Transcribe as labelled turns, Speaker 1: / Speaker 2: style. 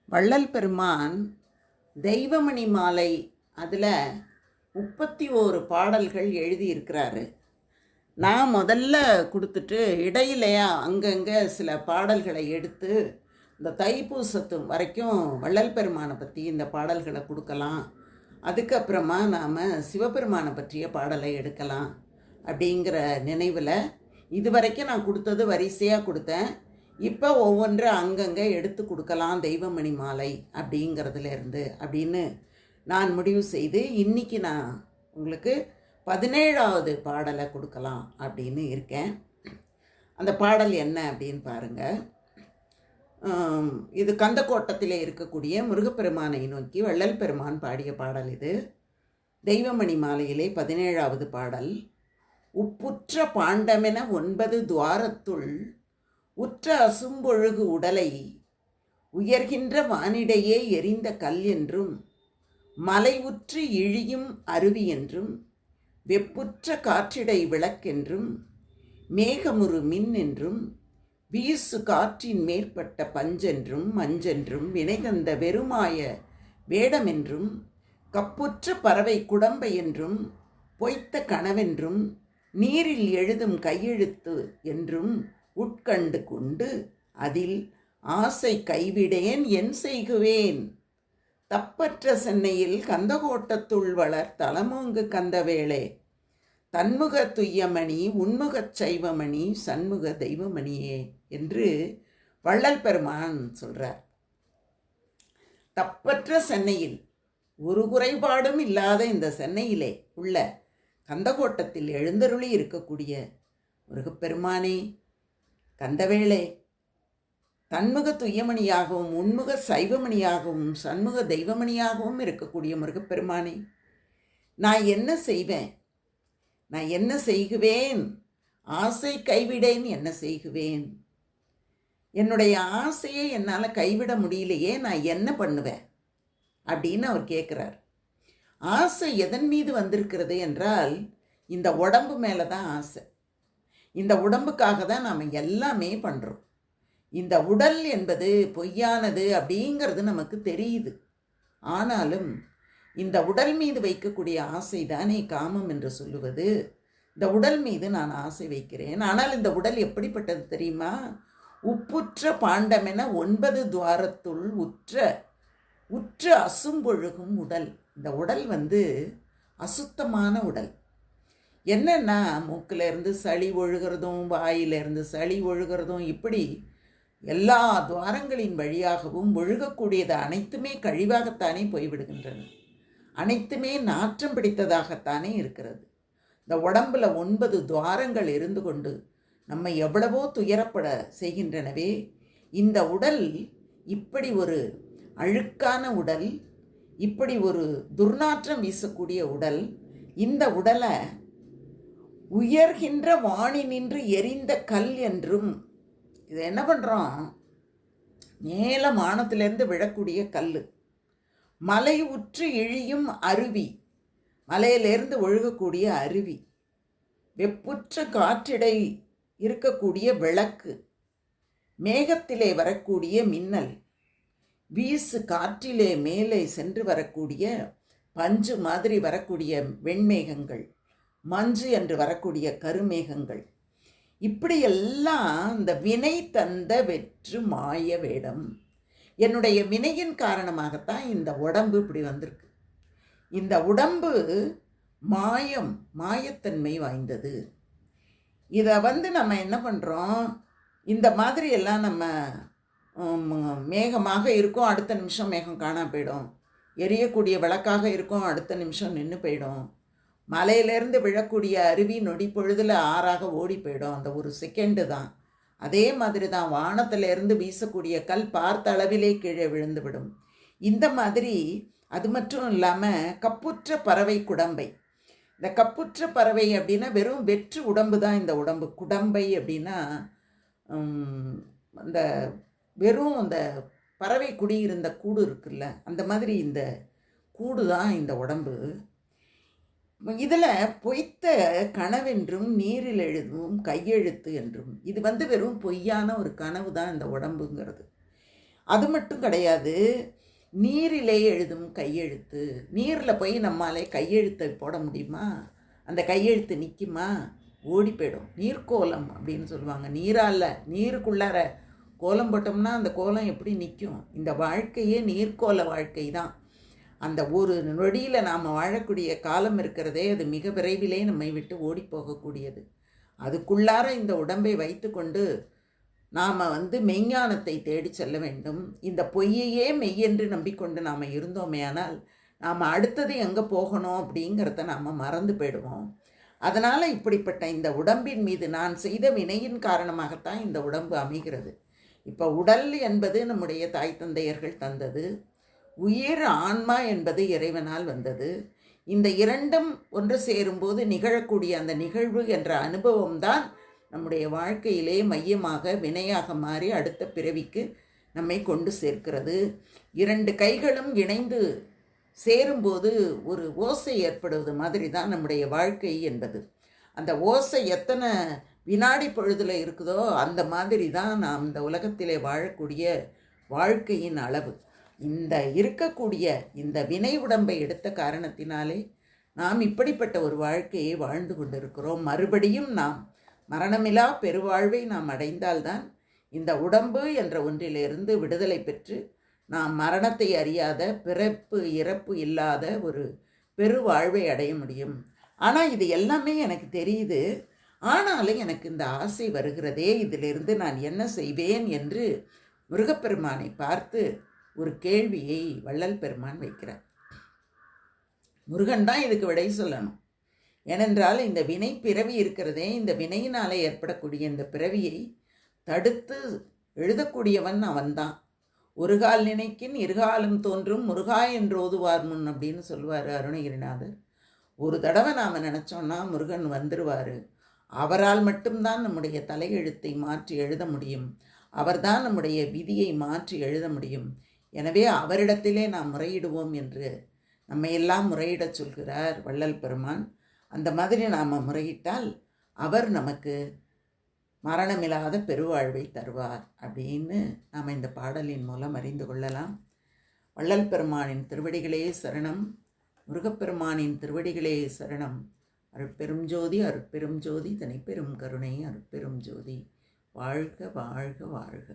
Speaker 1: வள்ளல் பெருமான் தெய்வமணி மாலை அதில் 31 பாடல்கள் எழுதியிருக்கிறாரு. நான் முதல்ல கொடுத்துட்டு இடையிலையா அங்கங்கே சில பாடல்களை எடுத்து இந்த தைப்பூசத்து வரைக்கும் வள்ளல் பெருமானை பற்றி இந்த பாடல்களை கொடுக்கலாம், அதுக்கப்புறமா நாம் சிவபெருமானை பற்றிய பாடலை எடுக்கலாம் அப்படிங்கிற நினைவில் இதுவரைக்கும் நான் கொடுத்தது வரிசையாக கொடுத்தேன். இப்போ ஒவ்வொன்றை அங்கங்கே எடுத்து கொடுக்கலாம் தெய்வமணி மாலை அப்படிங்கிறதுலேருந்து அப்படின்னு நான் முடிவு செய்து இன்றைக்கி நான் உங்களுக்கு 17வது பாடலை கொடுக்கலாம் அப்படின்னு இருக்கேன். அந்த பாடல் என்ன அப்படின்னு பாருங்கள். இது கந்தக்கோட்டத்தில் இருக்கக்கூடிய முருகப்பெருமானை நோக்கி வள்ளல் பெருமான் பாடிய பாடல். இது தெய்வமணி மாலையிலே 17வது பாடல். உப்புற்ற பாண்டமென 9 துவாரத்துள் உற்ற அசும்பொழுகு உடலை உயர்கின்ற வானிடையே எரிந்த கல் என்றும் மலை உற்று இழியும் அருவி என்றும் வெப்புற்ற காற்றிடை விளக்கென்றும் மேகமுறு மின் என்றும் வீசு காற்றின் மேற்பட்ட பஞ்சென்றும் மஞ்சென்றும் வினைகந்த வெறுமாய வேடமென்றும் கப்புற்ற பறவை குடம்பை என்றும் பொய்த்த கனவென்றும் நீரில் எழுதும் கையெழுத்து என்றும் உட்கண்டு கொண்டு அதில் ஆசை கைவிடேன் என் செய்குவேன் தப்பற்ற சென்னையில் கந்தகோட்டத்துள் வளர் தலமோங்கு கந்தவேளே தன்முக துய்யமணி உன்முகச் சைவமணி சண்முக தெய்வமணியே என்று வள்ளல் பெருமான் சொல்கிறார். தப்பற்ற சென்னையில் ஒரு குறைபாடும் இல்லாத இந்த சென்னையிலே உள்ள கந்தகோட்டத்தில் எழுந்தருளி இருக்கக்கூடிய முருகப்பெருமானே, கந்தவேளே, தன்முக துய்யமணியாகவும் உன்முக சைவமணியாகவும் சண்முக தெய்வமணியாகவும் இருக்கக்கூடிய முருகப்பெருமானே, நான் என்ன செய்வேன், நான் என்ன செய்குவேன், ஆசை கைவிடேன் என்ன செய்குவேன், என்னுடைய ஆசையை என்னால் கைவிட முடியலையே, நான் என்ன பண்ணுவேன் அப்படின்னு அவர் கேட்குறார். ஆசை எதன் மீது வந்திருக்கிறது என்றால் இந்த உடம்பு மேலே தான் ஆசை. இந்த உடம்புக்காக தான் நாம் எல்லாமே பண்ணுறோம். இந்த உடல் என்பது பொய்யானது அப்படிங்கிறது நமக்கு தெரியுது. ஆனாலும் இந்த உடல் மீது வைக்கக்கூடிய ஆசை தானே காமம் என்று சொல்லுவது. இந்த உடல் மீது நான் ஆசை வைக்கிறேன். ஆனால் இந்த உடல் எப்படிப்பட்டது தெரியுமா? உப்புற்ற பாண்டமென 9 துவாரத்துள் உற்ற அசும்பொழுகும் உடல். இந்த உடல் அசுத்தமான உடல். என்னென்னா மூக்கிலேருந்து சளி ஒழுகிறதும் வாயிலிருந்து சளி ஒழுகிறதும் இப்படி எல்லா துவாரங்களின் வழியாகவும் ஒழுகக்கூடியது அனைத்துமே கழிவாகத்தானே போய்விடுகின்றன. அனைத்துமே நாற்றம் பிடித்ததாகத்தானே இருக்கிறது. இந்த உடம்பில் 9 துவாரங்கள் இருந்து கொண்டு நம்மை எவ்வளவோ துயரப்பட செய்கின்றனவே. இந்த உடல் இப்படி ஒரு அழுக்கான உடல், இப்படி ஒரு துர்நாற்றம் வீசக்கூடிய உடல், இந்த உடலை உயர்கின்ற வாணி நின்று எரிந்த கல் என்றும், இதை என்ன பண்ணுறோம், மேலே வானத்திலேருந்து விழக்கூடிய கல், மலை உற்று இழியும் அருவி, மலையிலேருந்து ஒழுகக்கூடிய அருவி, வெப்புற்ற காற்றிடை இருக்கக்கூடிய விளக்கு, மேகத்திலே வரக்கூடிய மின்னல், வீசு காற்றிலே மேலே சென்று வரக்கூடிய பஞ்சு மாதிரி வரக்கூடிய வெண்மேகங்கள், மஞ்சு என்று வரக்கூடிய கருமேகங்கள், இப்படியெல்லாம் இந்த வினை தந்த வெற்று மாய வேடம். என்னுடைய வினையின் காரணமாகத்தான் இந்த உடம்பு இப்படி வந்திருக்கு. இந்த உடம்பு மாயத்தன்மை வாய்ந்தது. இதை நம்ம என்ன பண்ணுறோம், இந்த மாதிரி எல்லாம் நம்ம மேகமாக இருக்கும், அடுத்த நிமிஷம் மேகம் காணா போயிடும். எரியக்கூடிய விளக்காக இருக்கும், அடுத்த நிமிஷம் நின்று போயிடும். மலையிலேருந்து விழக்கூடிய அருவி நொடி பொழுதில் ஆறாக ஓடி போயிடும். அந்த ஒரு செகண்டு தான். அதே மாதிரி தான் வானத்திலேருந்து வீசக்கூடிய கல் பார்த்த அளவிலே கீழே விழுந்து விடும். இந்த மாதிரி அது மட்டும் இல்லாமல் கப்புற்ற பறவை குடம்பை. இந்த கப்புற்ற பறவை அப்படின்னா வெறும் வெற்று உடம்பு தான் இந்த உடம்பு. குடம்பை அப்படின்னா அந்த வெறும் அந்த பறவை குடியிருந்த கூடு இருக்குல்ல, அந்த மாதிரி இந்த கூடு தான் இந்த உடம்பு. இதில் பொய்த்த கனவென்றும் நீரில் எழுதும் கையெழுத்து என்றும், இது வெறும் பொய்யான ஒரு கனவு தான் இந்த உடம்புங்கிறது. அது மட்டும் கிடையாது, நீரிலே எழுதும் கையெழுத்து. நீரில் போய் நம்மாலே கையெழுத்தை போட முடியுமா? அந்த கையெழுத்து நிற்குமா? ஓடி போயிடும். நீர்க்கோலம் அப்படின்னு சொல்லுவாங்க. நீரால் நீருக்குள்ளார கோலம் போட்டோம்னா அந்த கோலம் எப்படி நிற்கும்? இந்த வாழ்க்கையே நீர்க்கோல வாழ்க்கை தான். அந்த ஒரு நொடியில் நாம் வாழக்கூடிய காலம் இருக்கிறதே, அது மிக விரைவிலே நம்மை விட்டு ஓடி போகக்கூடியது. அதுக்குள்ளார இந்த உடம்பை வைத்து கொண்டு நாம் மெய்ஞானத்தை தேடி செல்ல வேண்டும். இந்த பொய்யையே மெய்யென்று நம்பிக்கொண்டு நாம் இருந்தோமேயானால் நாம் அடுத்தது எங்கே போகணும் அப்படிங்கிறத நாம் மறந்து போயிடுவோம். அதனால் இப்படிப்பட்ட இந்த உடம்பின் மீது நான் செய்த வினையின் காரணமாகத்தான் இந்த உடம்பு அமைகிறது. இப்போ உடல் என்பது நம்முடைய தாய் தந்தையர்கள் தந்தது, உயிர் ஆன்மா என்பது இறைவனால் வந்தது. இந்த இரண்டும் ஒன்று சேரும்போது நிகழக்கூடிய அந்த நிகழ்வு என்ற அனுபவம்தான் நம்முடைய வாழ்க்கையிலே மையமாக வினையாக மாறி அடுத்த பிறவிக்கு நம்மை கொண்டு சேர்க்கிறது. இரண்டு கைகளும் இணைந்து சேரும்போது ஒரு ஓசை ஏற்படுவது மாதிரி தான் நம்முடைய வாழ்க்கை என்பது. அந்த ஓசை எத்தனை வினாடி பொழுதில் இருக்குதோ அந்த மாதிரி தான் நாம் இந்த உலகத்திலே வாழக்கூடிய வாழ்க்கையின் அளவு. இந்த இருக்கக்கூடிய இந்த வினை உடம்பை எடுத்த காரணத்தினாலே நாம் இப்படிப்பட்ட ஒரு வாழ்க்கையை வாழ்ந்து கொண்டிருக்கிறோம். மறுபடியும் நாம் மரணமில்லா பெருவாழ்வை நாம் அடைந்தால்தான் இந்த உடம்பு என்ற ஒன்றிலிருந்து விடுதலை பெற்று நாம் மரணத்தை அறியாத, பிறப்பு இறப்பு இல்லாத ஒரு பெருவாழ்வை அடைய முடியும். ஆனால் இது எல்லாமே எனக்கு தெரியுது, ஆனாலும் எனக்கு இந்த ஆசை வருகிறதே, இதிலிருந்து நான் என்ன செய்வேன் என்று முருகப்பெருமானை பார்த்து ஒரு கேள்வியை வள்ளல் பெருமான் வைக்கிறார். முருகன் தான் இதுக்கு விடை சொல்லணும். ஏனென்றால் இந்த வினை பிறவி இருக்கிறதே, இந்த வினையினாலே ஏற்படக்கூடிய இந்த பிறவியை தடுத்து எழுதக்கூடியவன் அவன்தான். ஒரு கால் நினைக்கின் இருகாலும் தோன்றும் முருகா என்று ஓதுவார் முன் அப்படின்னு சொல்லுவார் அருணகிரிநாதர். ஒரு தடவை நாம் நினச்சோன்னா முருகன் வந்துடுவார். அவரால் மட்டும்தான் நம்முடைய தலையெழுத்தை மாற்றி எழுத முடியும். அவர்தான் நம்முடைய விதியை மாற்றி எழுத முடியும். எனவே அவரிடத்திலே நாம் முறையிடுவோம் என்று நம்மையெல்லாம் முறையிடச் சொல்கிறார் வள்ளல் பெருமான். அந்த மாதிரி நாம் முறையிட்டால் அவர் நமக்கு மரணமில்லாத பெருவாழ்வை தருவார் அப்படின்னு நாம் இந்த பாடலின் மூலம் அறிந்து கொள்ளலாம். வள்ளல் பெருமானின் திருவடிகளே சரணம், முருகப்பெருமானின் திருவடிகளே சரணம். அருட்பெரும் ஜோதி அருட்பெரும் ஜோதி தனிப்பெரும் கருணை அருட்பெரும் ஜோதி. வாழ்க வாழ்க வாழ்க.